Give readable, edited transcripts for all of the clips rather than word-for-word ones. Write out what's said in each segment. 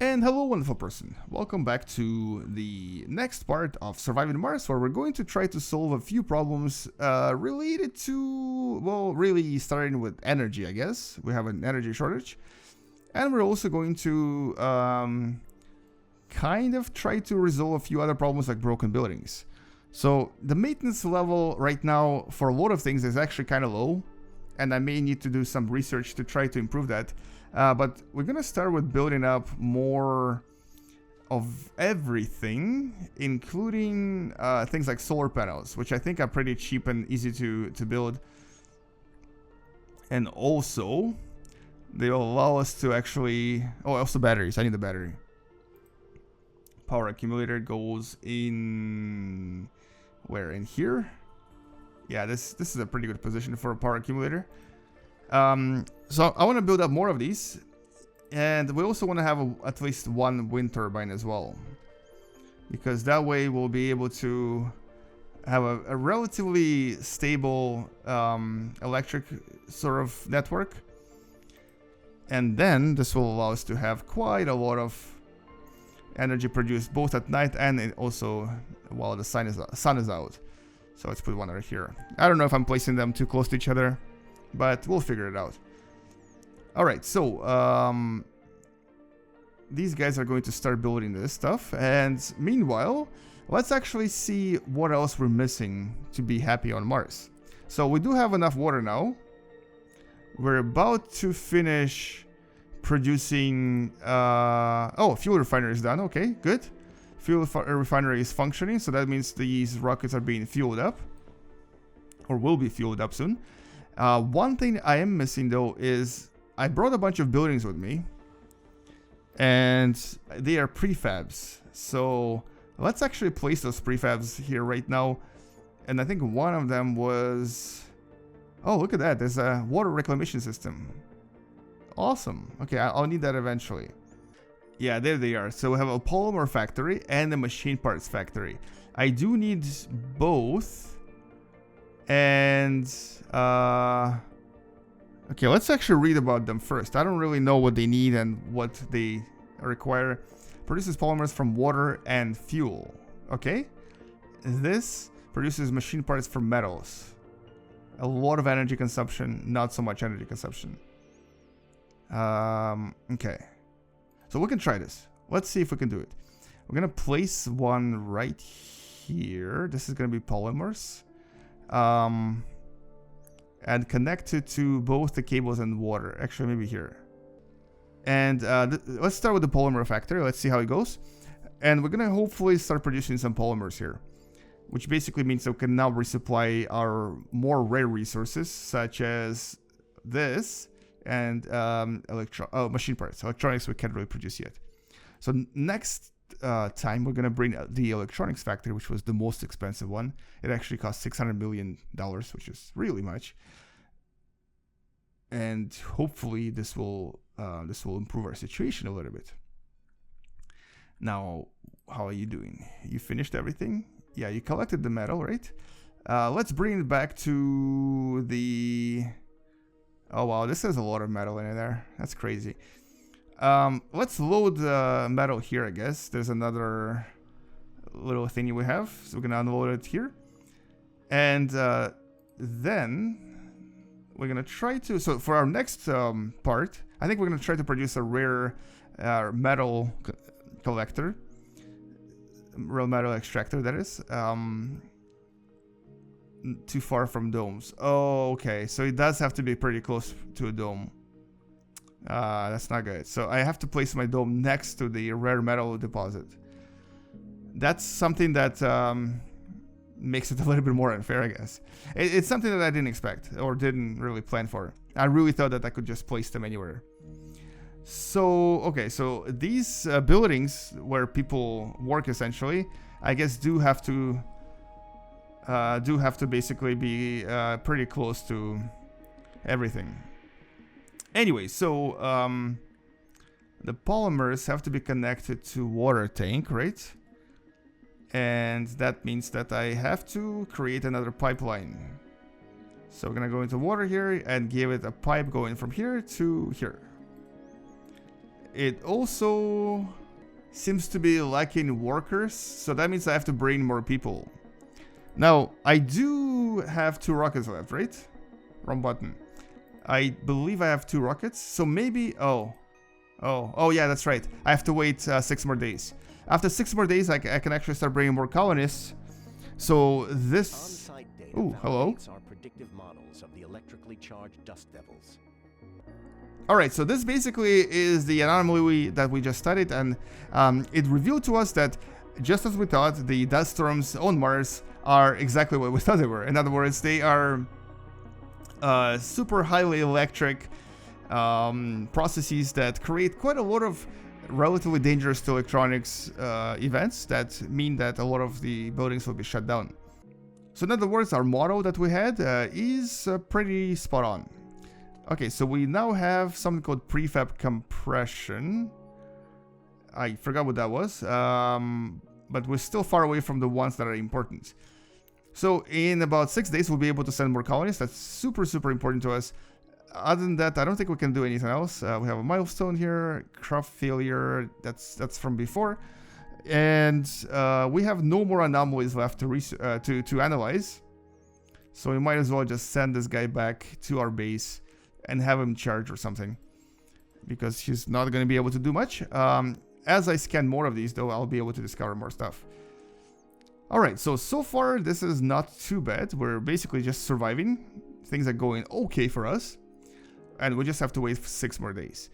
And hello, wonderful person. Welcome back to the next part of Surviving Mars, where we're going to try to solve a few problems related to, well, really starting with energy, I guess. We have an energy shortage. And we're also going to kind of try to resolve a few other problems like broken buildings. So the maintenance level right now for a lot of things is actually kind of low. And I may need to do some research to try to improve that. But we're gonna start with building up more of everything, including things like solar panels, which I think are pretty cheap and easy to build. And also, they will allow us to actually... Oh, also batteries. I need the battery. Power accumulator goes in... Where? In here? Yeah, this is a pretty good position for a power accumulator. So I want to build up more of these, and we also want to have at least one wind turbine as well, because that way we'll be able to have a relatively stable electric sort of network, and then this will allow us to have quite a lot of energy produced both at night and also while the sun is out. So let's put one right here. I don't know if I'm placing them too close to each other, but we'll figure it out. Alright, so these guys are going to start building this stuff, and meanwhile, let's actually see what else we're missing to be happy on Mars. So we do have enough water now. We're about to finish producing... oh, fuel refinery is done. Okay, good. Fuel refinery is functioning, so that means these rockets are being fueled up, or will be fueled up soon. One thing I am missing though is I brought a bunch of buildings with me, and they are prefabs. So let's actually place those prefabs here right now. And I think one of them was... Oh, look at that. There's a water reclamation system. Awesome. Okay, I'll need that eventually. Yeah, there they are. So we have a polymer factory and a machine parts factory. I do need both. And okay, let's actually read about them first. I don't really know what they need and what they require. Produces polymers from water and fuel. Okay. This produces machine parts from metals. A lot of energy consumption, not so much energy consumption. Okay. So we can try this. Let's see if we can do it. We're gonna place one right here. This is gonna be polymers. And connect it to both the cables and water. Actually, maybe here. And let's start with the polymer factory. Let's see how it goes. And we're gonna hopefully start producing some polymers here, which basically means that we can now resupply our more rare resources, such as this and machine parts. Electronics we can't really produce yet. So next time we're gonna bring the electronics factory, which was the most expensive one. It actually cost $600 million, which is really much. And hopefully this will improve our situation a little bit. Now, how are you doing? You finished everything? Yeah, you collected the metal, right? Let's bring it back to the... Oh wow, this has a lot of metal in there. That's crazy. Let's load the metal here, I guess. There's another little thingy we have. So we're gonna unload it here. And then we're gonna try to... So for our next part, I think we're gonna try to produce a rare metal collector. Real metal extractor, that is. Too far from domes. Oh, okay. So it does have to be pretty close to a dome. That's not good. So I have to place my dome next to the rare metal deposit. That's something that makes it a little bit more unfair, I guess. It's something that I didn't expect or didn't really plan for. I really thought that I could just place them anywhere. So, okay, so these buildings where people work essentially, I guess do have to basically be pretty close to everything. Anyway, so the polymers have to be connected to water tank, right? And that means that I have to create another pipeline. So we're gonna go into water here and give it a pipe going from here to here. It also seems to be lacking workers, so that means I have to bring more people. Now, I do have 2 rockets left, right? Wrong button. I believe I have 2 rockets, so maybe... Oh, yeah, that's right. I have to wait 6 more days. After 6 more days, I can actually start bringing more colonists. So this... Oh, hello. Are predictive models of the electrically charged dust devils. Alright, so this basically is the anomaly that we just studied, and it revealed to us that, just as we thought, the dust storms on Mars are exactly what we thought they were. In other words, they are super highly electric processes that create quite a lot of relatively dangerous to electronics events that mean that a lot of the buildings will be shut down. So in other words, our model that we had is pretty spot on. Okay, so we now have something called prefab compression. I forgot what that was, but we're still far away from the ones that are important. So in about 6 days, we'll be able to send more colonies. That's super, super important to us. Other than that, I don't think we can do anything else. We have a milestone here, craft failure, that's from before. And we have no more anomalies left to analyze. So we might as well just send this guy back to our base and have him charge or something, because he's not going to be able to do much. As I scan more of these, though, I'll be able to discover more stuff. Alright, so far this is not too bad. We're basically just surviving. Things are going okay for us. And we just have to wait for 6 more days.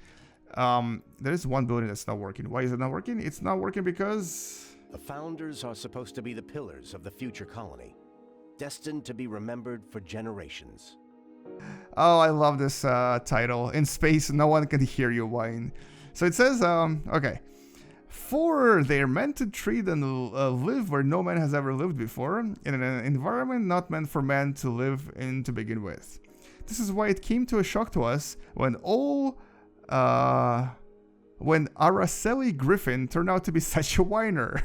There is one building that's not working. Why is it not working? It's not working because... The founders are supposed to be the pillars of the future colony, destined to be remembered for generations. Oh, I love this title. In space, no one can hear you whine. So it says, okay. For they're meant to treat and live where no man has ever lived before, in an environment not meant for man to live in to begin with. This is why it came to a shock to us when Araceli Griffin turned out to be such a whiner.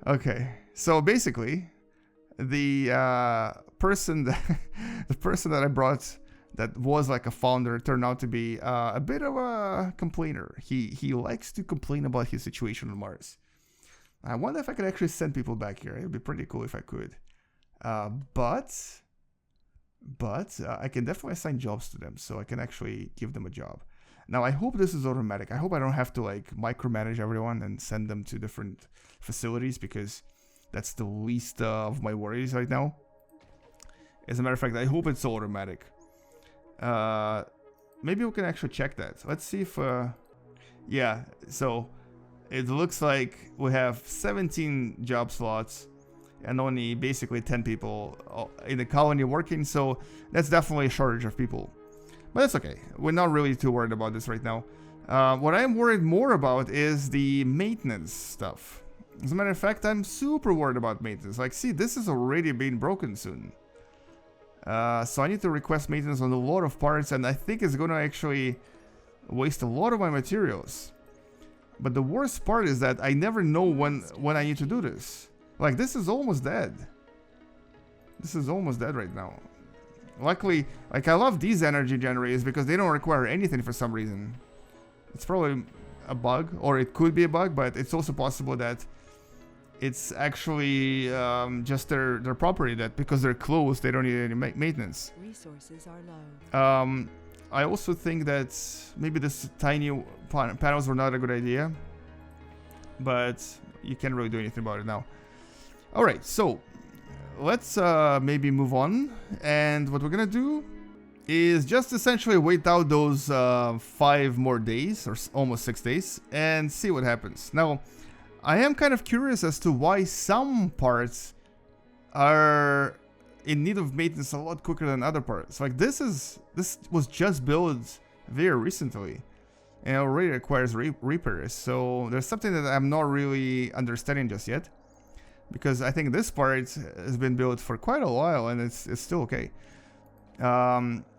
Okay, so basically, the person that I brought that was like a founder turned out to be a bit of a complainer. He likes to complain about his situation on Mars. I wonder if I could actually send people back here. It would be pretty cool if I could. But I can definitely assign jobs to them, so I can actually give them a job. Now, I hope this is automatic. I hope I don't have to like micromanage everyone and send them to different facilities, because that's the least of my worries right now. As a matter of fact, I hope it's automatic. Maybe we can actually check that. Let's see if... yeah, so it looks like we have 17 job slots and only basically 10 people in the colony working, so that's definitely a shortage of people. But that's okay. We're not really too worried about this right now. What I'm worried more about is the maintenance stuff. As a matter of fact, I'm super worried about maintenance. Like, see, this is already being broken soon. So I need to request maintenance on a lot of parts, and I think it's going to actually waste a lot of my materials. But the worst part is that I never know when I need to do this. Like, this is almost dead. This is almost dead right now. Luckily, like, I love these energy generators because they don't require anything for some reason. It's probably a bug, or it could be a bug, but it's also possible that it's actually just their property, that because they're closed, they don't need any maintenance. Resources are low. I also think that maybe this tiny panels were not a good idea, but you can't really do anything about it now. Alright, so let's maybe move on, and what we're gonna do is just essentially wait out those 5 more days, or almost 6 days, and see what happens. Now, I am kind of curious as to why some parts are in need of maintenance a lot quicker than other parts. Like, this was just built very recently and already requires repairs, so there's something that I'm not really understanding just yet, because I think this part has been built for quite a while and it's still okay.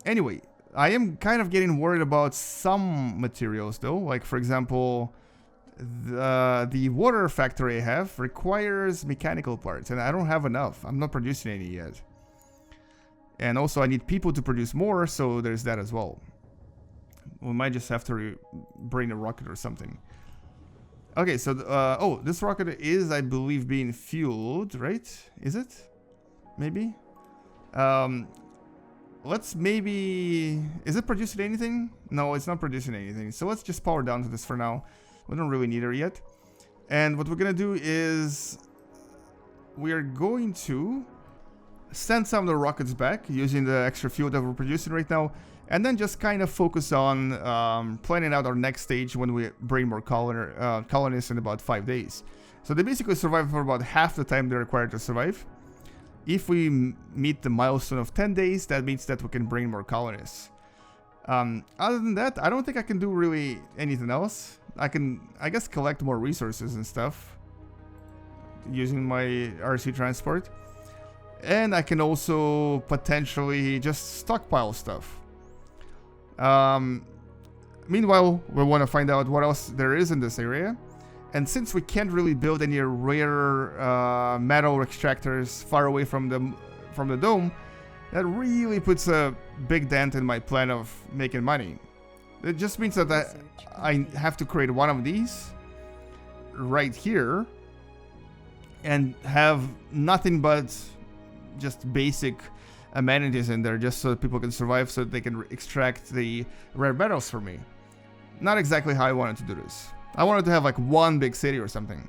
Anyway, I am kind of getting worried about some materials though. Like, for example, the water factory I have requires mechanical parts, and I don't have enough. I'm not producing any yet. And also I need people to produce more, so there's that as well. We might just have to bring a rocket or something. Okay, so oh, this rocket is, I believe, being fueled, right? Is it? Maybe. Let's maybe... Is it producing anything? No, it's not producing anything. So let's just power down to this for now. We don't really need her yet. And what we're gonna do is... We are going to send some of the rockets back using the extra fuel that we're producing right now. And then just kind of focus on planning out our next stage when we bring more colonists in about 5 days. So they basically survive for about half the time they're required to survive. If we meet the milestone of 10 days, that means that we can bring more colonists. Other than that, I don't think I can do really anything else. I can, I guess, collect more resources and stuff using my RC transport. And I can also potentially just stockpile stuff. Meanwhile, we want to find out what else there is in this area. And since we can't really build any rare metal extractors far away from the dome, that really puts a big dent in my plan of making money. It just means that I have to create one of these right here and have nothing but just basic amenities in there just so that people can survive, so that they can extract the rare metals for me. Not exactly how I wanted to do this. I wanted to have like one big city or something.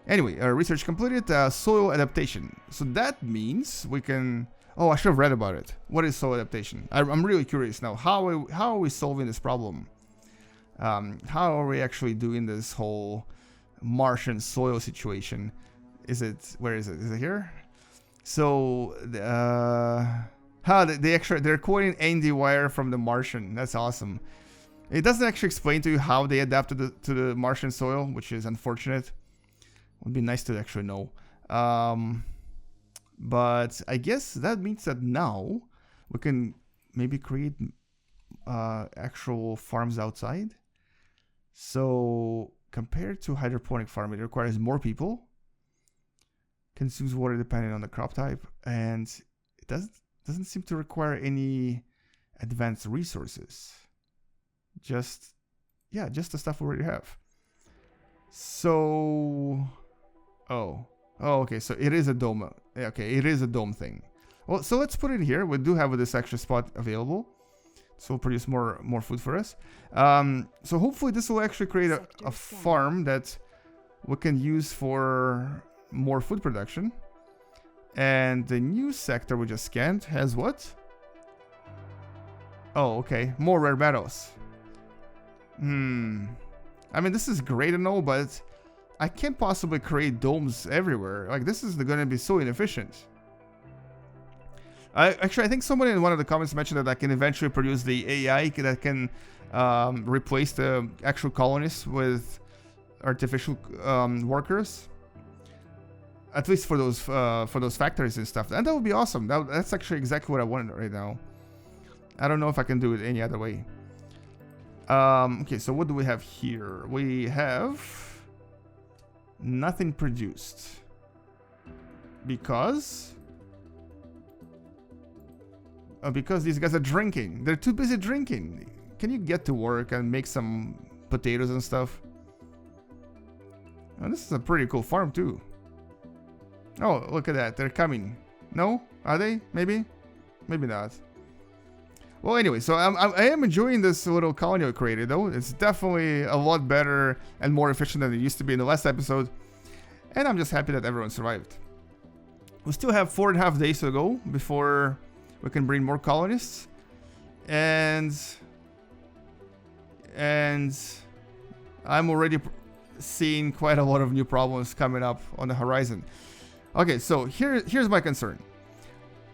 Anyway, research completed. Soil adaptation. So that means we can... Oh, I should have read about it. What is soil adaptation? I'm really curious now. How are we solving this problem? How are we actually doing this whole Martian soil situation? Is it... Where is it? Is it here? So, they're quoting Andy Wire from The Martian. That's awesome. It doesn't actually explain to you how they adapted to the Martian soil, which is unfortunate. Would be nice to actually know. But I guess that means that now we can maybe create actual farms outside. So compared to hydroponic farming, it requires more people. Consumes water depending on the crop type, and it doesn't seem to require any advanced resources. Just the stuff we already have. So, oh, okay. So it is a dome. Okay, it is a dome thing. Well, so let's put it here. We do have this extra spot available, so we'll produce more food for us. So hopefully this will actually create a farm that we can use for more food production. And the new sector we just scanned has what? Oh, okay. More rare metals. I mean, this is great and all, but I can't possibly create domes everywhere. Like, this is going to be so inefficient. I think somebody in one of the comments mentioned that I can eventually produce the AI that can replace the actual colonists with artificial workers. At least for those factories and stuff. And that would be awesome. That's actually exactly what I wanted right now. I don't know if I can do it any other way. Okay, so what do we have here? We have nothing produced. Because these guys are drinking. They're too busy drinking. Can you get to work and make some potatoes and stuff? Oh, this is a pretty cool farm too. Oh, look at that. They're coming. No? Are they? Maybe? Maybe not. Well, anyway, so I am enjoying this little colony I created, though. It's definitely a lot better and more efficient than it used to be in the last episode. And I'm just happy that everyone survived. We still have 4.5 days to go before we can bring more colonists. And I'm already seeing quite a lot of new problems coming up on the horizon. Okay, so here's my concern.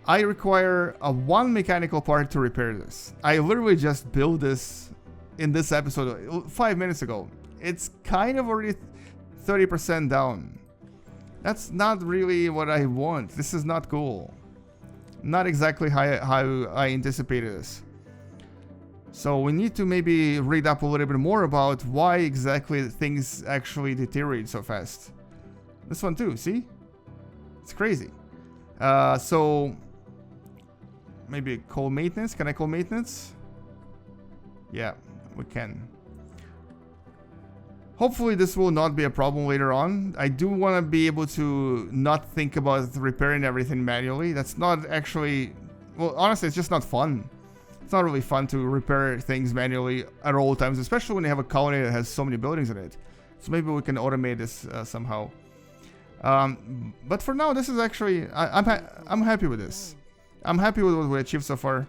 I require one mechanical part to repair this. I literally just built this in this episode 5 minutes ago. It's kind of already 30% down. That's not really what I want. This is not cool. Not exactly how I anticipated this. So we need to maybe read up a little bit more about why exactly things actually deteriorate so fast. This one too, see? It's crazy. So maybe call maintenance. Can I call maintenance? Yeah, we can. Hopefully this will not be a problem later on. I do want to be able to not think about repairing everything manually. That's not actually... Well, honestly, it's just not fun. It's not really fun to repair things manually at all times, especially when you have a colony that has so many buildings in it. So maybe we can automate this somehow. But for now, this is actually... I'm happy with this. I'm happy with what we achieved so far.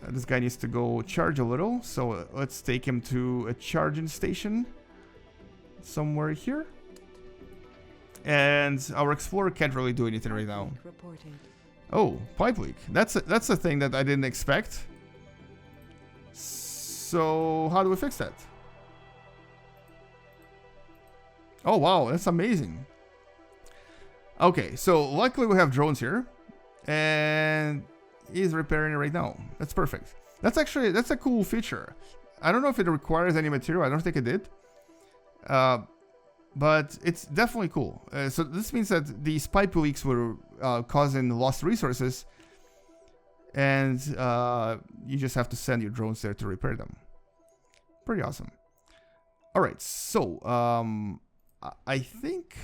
This guy needs to go charge a little, so let's take him to a charging station. Somewhere here. And our explorer can't really do anything right now. Oh, pipe leak. That's a thing that I didn't expect. So how do we fix that? Oh wow, that's amazing. Okay, so luckily we have drones here. And he's repairing it right now. That's perfect. That's a cool feature. I don't know if it requires any material. I don't think it did. But it's definitely cool. So this means that these pipe leaks were causing lost resources, and you just have to send your drones there to repair them. Pretty awesome. All right, so I think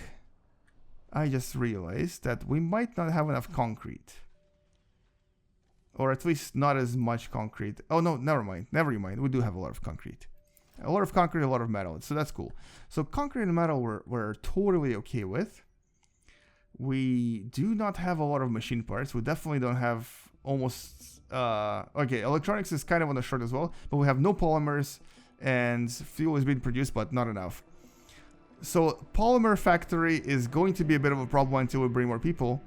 I just realized that we might not have enough concrete, or at least not as much concrete. Oh no, never mind. Never mind. We do have a lot of concrete. A lot of concrete, a lot of metal, so that's cool. So concrete and metal we're totally okay with. We do not have a lot of machine parts. We definitely don't have almost... okay, electronics is kind of on the short as well, but we have no polymers, and fuel is being produced, but not enough. So polymer factory is going to be a bit of a problem until we bring more people,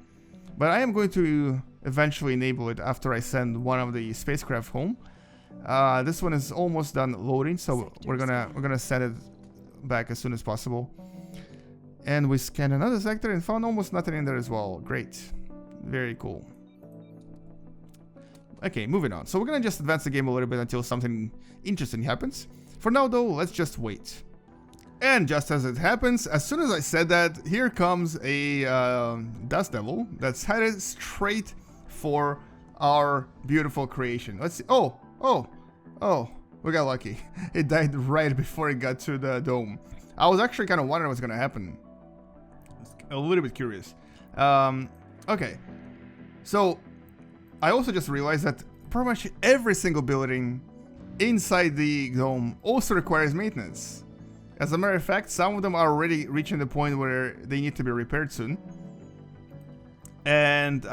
but I am going to eventually enable it after I send one of the spacecraft home. This one is almost done loading, so we're gonna send it back as soon as possible. And we scanned another sector and found almost nothing in there as well. Great, very cool. Okay, moving on. So we're gonna just advance the game a little bit until something interesting happens. For now, though, let's just wait. And just as it happens, as soon as I said that, here comes a dust devil that's headed straight for our beautiful creation. Let's see. Oh, we got lucky. It died right before it got to the dome. I was actually kind of wondering what's going to happen. A little bit curious. Okay. So, I also just realized that pretty much every single building inside the dome also requires maintenance. As a matter of fact, some of them are already reaching the point where they need to be repaired soon. And,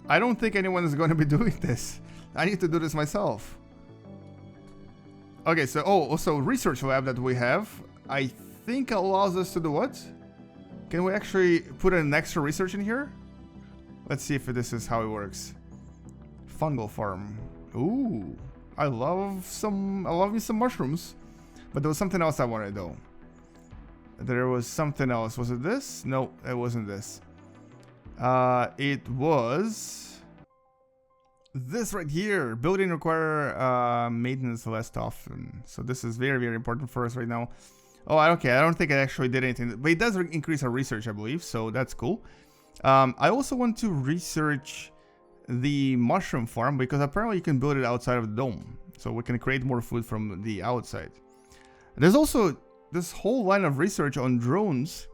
I don't think anyone is going to be doing this. I need to do this myself. Okay, so, also research lab that we have, I think allows us to do what? Can we actually put an extra research in here? Let's see if this is how it works. Fungal farm. Ooh, I love me some mushrooms. But there was something else I wanted though. There was something else. Was it this? No, it wasn't this. It was this right here. Building require maintenance less often. So this is very, very important for us right now. Oh, okay. I don't think it actually did anything, but it does increase our research, I believe. So that's cool. I also want to research the mushroom farm because apparently you can build it outside of the dome. So we can create more food from the outside. There's also this whole line of research on drones,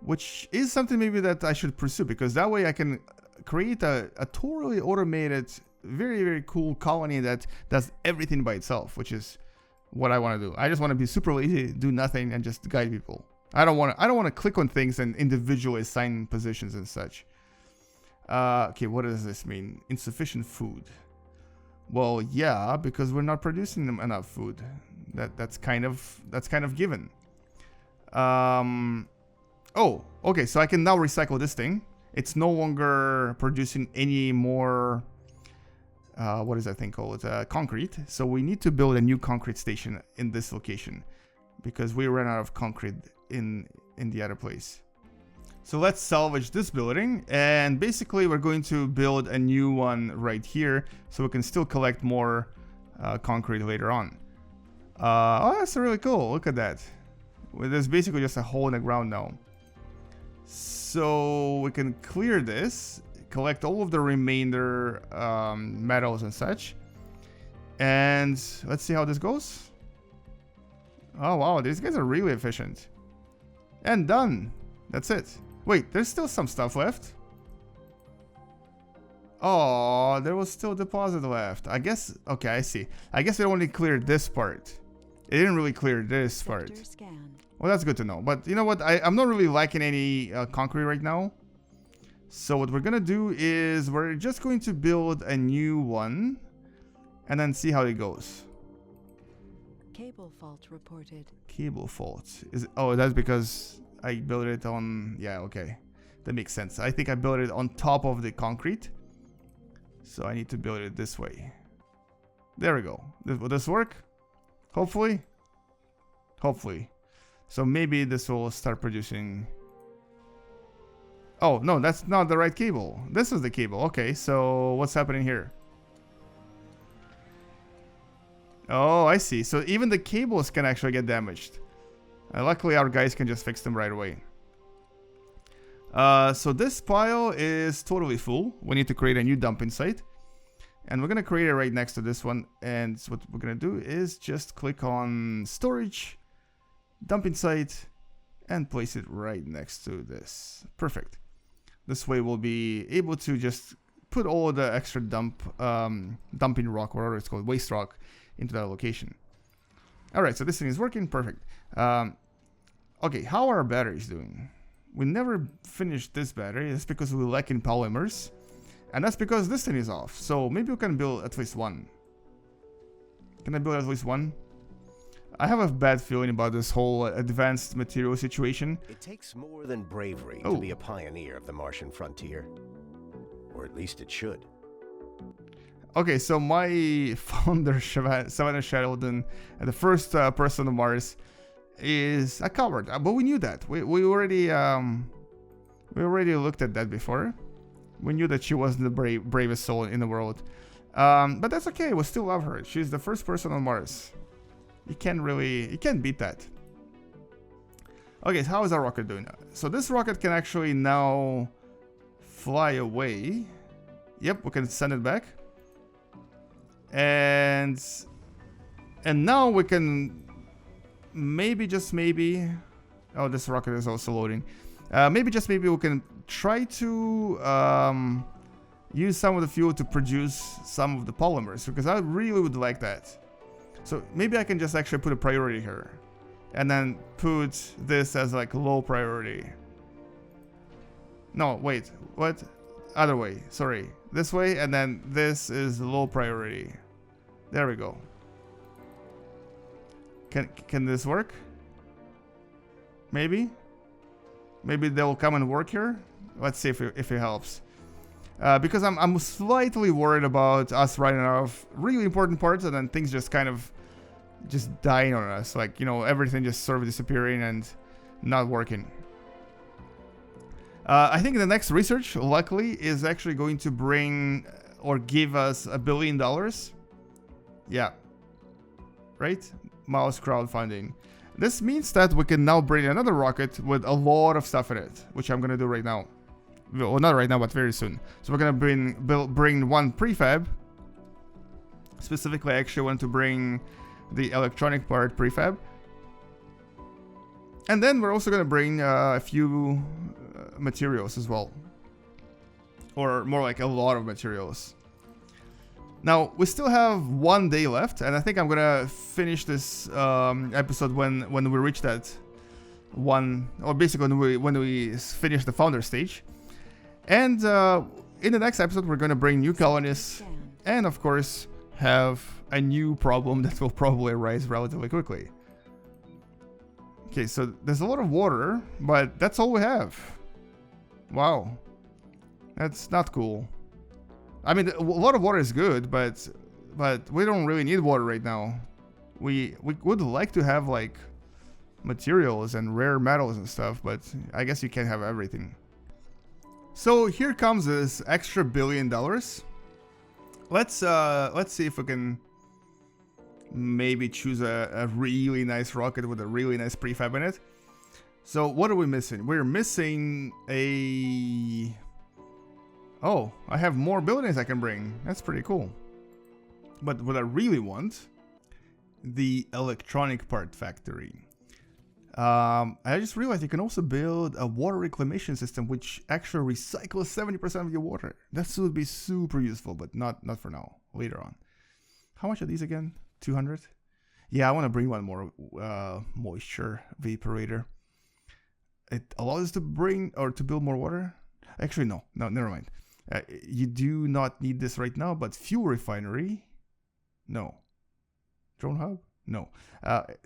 which is something maybe that I should pursue because that way I can create a totally automated, very, very cool colony that does everything by itself, which is what I want to do. I just want to be super lazy, do nothing, and just guide people. I don't want to click on things and individually assign positions and such. Okay, what does this mean? Insufficient food. Well, yeah, because we're not producing enough food. That's kind of given. Oh, okay, so I can now recycle this thing. It's no longer producing any more, what is that thing called? Concrete. So we need to build a new concrete station in this location because we ran out of concrete in the other place. So let's salvage this building, and basically we're going to build a new one right here so we can still collect more concrete later on. Oh, that's really cool. Look at that. There's basically just a hole in the ground now. So we can clear this, collect all of the remainder metals and such, And let's see how this goes. Oh wow, these guys are really efficient. And done. That's it. Wait, there's still some stuff left. Oh, there was still deposit left. I guess, okay, I see. I guess it only cleared this part. It didn't really clear this part. Well, that's good to know. But you know what? I'm not really liking any concrete right now. So what we're gonna do is we're just going to build a new one and then see how it goes. Cable fault reported. Cable fault. Oh, that's because I built it on... Yeah, okay. That makes sense. I think I built it on top of the concrete. So I need to build it this way. There we go. Will this work? Hopefully. Hopefully. So maybe this will start producing... Oh, no, that's not the right cable. This is the cable. Okay, so what's happening here? Oh, I see. So even the cables can actually get damaged. Luckily, our guys can just fix them right away. So this pile is totally full. We need to create a new dumping site. And we're going to create it right next to this one. And what we're going to do is just click on storage, dumping site, and place it right next to this. Perfect. This way we'll be able to just put all the extra dumping rock, whatever it's called, waste rock, into that location. Alright, so this thing is working. Perfect. Okay, how are our batteries doing? We never finished this battery. That's because we lack in polymers. And that's because this thing is off. So maybe we can build at least one. Can I build at least one? I have a bad feeling about this whole advanced material situation. It takes more than bravery to be a pioneer of the Martian frontier. Or at least it should. Okay, so my founder, Savannah Shadowden, the first person on Mars, is a coward. But we knew that. We already looked at that before. We knew that she wasn't the bravest soul in the world. But that's okay. We still love her. She's the first person on Mars. You can't beat that. Okay, so how is our rocket doing? So this rocket can actually now fly away. Yep, we can send it back. And now we can maybe, just maybe... Oh, this rocket is also loading. Maybe, just maybe, we can try to use some of the fuel to produce some of the polymers, because I really would like that. So maybe I can just actually put a priority here. And then put this as like low priority. No, wait. What? Other way. Sorry. This way, and then this is low priority. There we go. Can this work? Maybe? Maybe they'll come and work here? Let's see if it helps. Because I'm slightly worried about us running out of really important parts and then things just kind of just dying on us. Like, you know, everything just sort of disappearing and not working. I think the next research, luckily, is actually going to bring or give us $1 billion. Yeah. Right? Mouse crowdfunding. This means that we can now bring another rocket with a lot of stuff in it, which I'm going to do right now. Well, not right now, but very soon. So we're going to bring one prefab. Specifically, I actually want to bring the electronic part prefab. And then we're also going to bring a few materials as well. Or more like a lot of materials. Now, we still have 1 day left, and I think I'm gonna finish this episode when we reach that one, or basically when we finish the founder stage. And in the next episode, we're gonna bring new colonists, and of course, have a new problem that will probably arise relatively quickly. Okay, so there's a lot of water, but that's all we have. Wow. That's not cool. I mean, a lot of water is good, but we don't really need water right now. We would like to have like materials and rare metals and stuff, but I guess you can't have everything. So here comes this extra $1 billion. Let's see if we can maybe choose a really nice rocket with a really nice prefab in it. So what are we missing? We're missing a... Oh, I have more buildings I can bring. That's pretty cool. But what I really want, the electronic part factory. I just realized you can also build a water reclamation system which actually recycles 70% of your water. That would be super useful, but not for now, later on. How much are these again? 200? Yeah, I want to bring one more moisture vaporator. It allows us to bring or to build more water. Actually, no, never mind. You do not need this right now, but fuel refinery, no. Drone hub, no.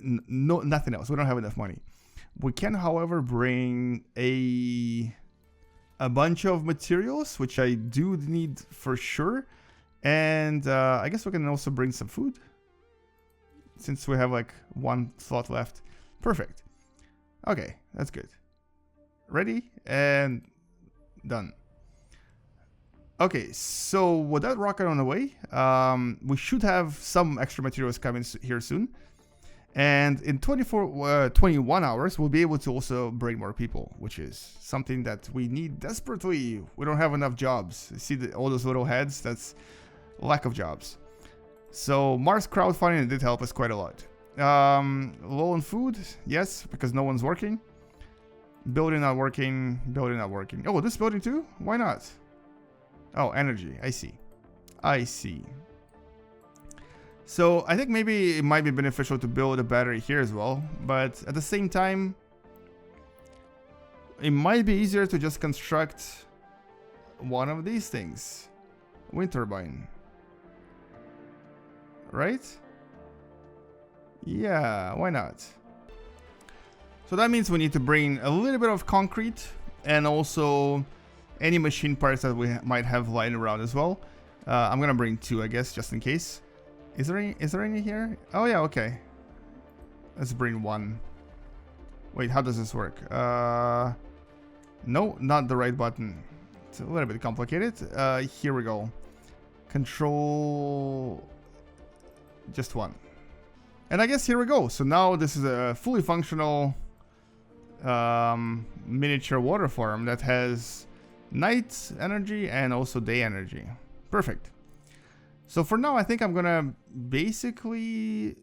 No, nothing else. We don't have enough money. We can, however, bring a bunch of materials, which I do need for sure, and I guess we can also bring some food, since we have like one slot left. Perfect. Okay, that's good. Ready and done. Okay, so with that rocket on the way, we should have some extra materials coming here soon. And in 21 hours, we'll be able to also bring more people, which is something that we need desperately. We don't have enough jobs. You see all those little heads? That's lack of jobs. So Mars crowdfunding did help us quite a lot. Low on food, yes, because no one's working. Building not working, building not working. Oh, this building too? Why not? Oh, energy. I see. So I think maybe it might be beneficial to build a battery here as well. But at the same time, it might be easier to just construct one of these things. Wind turbine. Right? Yeah, why not? So that means we need to bring a little bit of concrete and also any machine parts that we might have lying around as well. I'm gonna bring 2, I guess, just in case. Is there any here? Oh yeah, okay. Let's bring 1. Wait, how does this work? No, not the right button. It's a little bit complicated. Here we go. Control just 1. And I guess here we go. So now this is a fully functional miniature water farm that has night energy and also day energy. Perfect. So for now, I think I'm gonna basically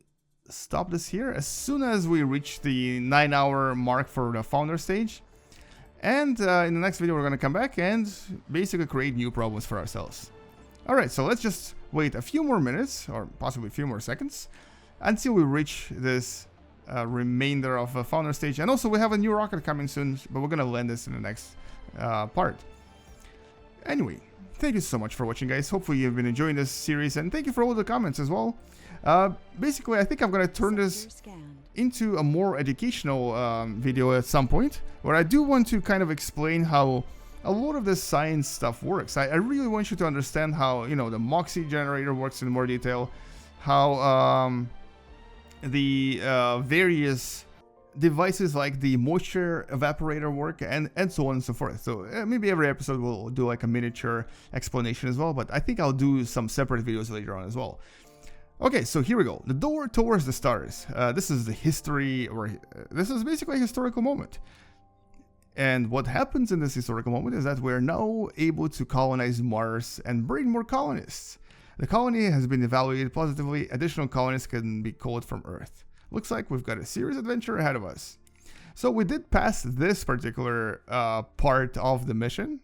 stop this here as soon as we reach the 9-hour mark for the founder stage. And in the next video, we're gonna come back and basically create new problems for ourselves. Alright, so let's just wait a few more minutes, or possibly a few more seconds, until we reach this remainder of a founder stage. And also we have a new rocket coming soon, but we're gonna land this in the next part. Anyway, thank you so much for watching, guys. Hopefully you've been enjoying this series, and thank you for all the comments as well. Basically, I think I'm gonna turn this into a more educational video at some point, where I do want to kind of explain how a lot of this science stuff works. I really want you to understand how, you know, the Moxie generator works in more detail, how the various devices like the moisture evaporator work, and so on and so forth. So maybe every episode will do like a miniature explanation as well, but I think I'll do some separate videos later on as well. Okay, so here we go. The door towards the stars. This is the history, or this is basically a historical moment. And what happens in this historical moment is that we're now able to colonize Mars and bring more colonists. The colony has been evaluated positively. Additional colonists can be called from Earth. Looks like we've got a serious adventure ahead of us. So we did pass this particular part of the mission.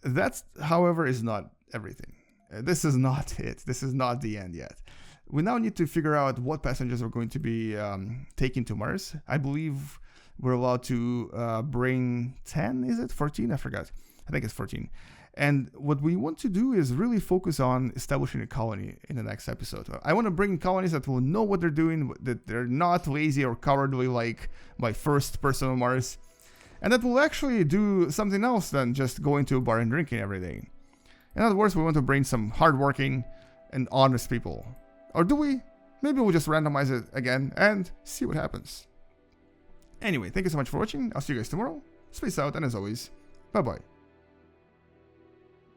That, however, is not everything. This is not it. This is not the end yet. We now need to figure out what passengers are going to be taken to Mars. I believe we're allowed to bring 10, is it? 14? I forgot. I think it's 14. And what we want to do is really focus on establishing a colony in the next episode. I want to bring colonies that will know what they're doing, that they're not lazy or cowardly like my first person on Mars, and that will actually do something else than just going to a bar and drinking every day. In other words, we want to bring some hardworking and honest people. Or do we? Maybe we'll just randomize it again and see what happens. Anyway, thank you so much for watching. I'll see you guys tomorrow. Space out, and as always, bye-bye.